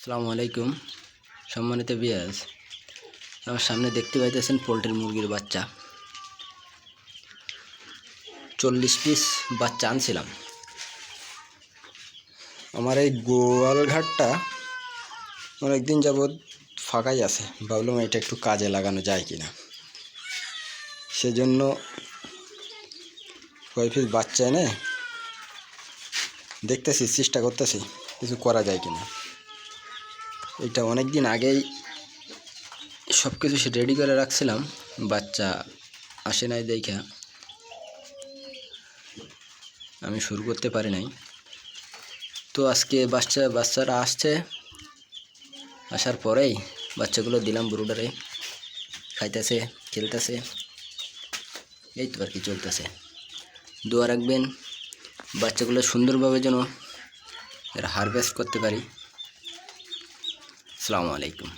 আসসালামু আলাইকুম সম্মানিত ভিউয়ার্স। আমার সামনে দেখতে পাইতেছেন পোলট্রির মুরগির বাচ্চা। 40 পিস বাচ্চা আনছিলাম। আমার এই গোয়াল ঘাটটা অনেকদিন যাবৎ ফাঁকাই আছে, ভাবলাম এটা একটু কাজে লাগানো যায় কিনা। সেজন্য কয় পিস বাচ্চা এনে দেখতেছি, চেষ্টা করতেছি কিছু করা যায় কিনা। এটা অনেক দিন আগেই সব কিছু রেডি করে রাখছিলাম, বাচ্চা আসে নাই দেখা আমি শুরু করতে পারি নাই। তো আজকে বাচ্চারা আসছে, আসার পরেই বাচ্চাগুলো দিলাম ব্রুডারে, খাইতেছে, খেলতেছে, এই তো আর কি চলতেছে। দোয়া রাখবেন বাচ্চাগুলো সুন্দরভাবে যেন এর হারভেস্ট করতে পারি। আসসালামু আলাইকুম।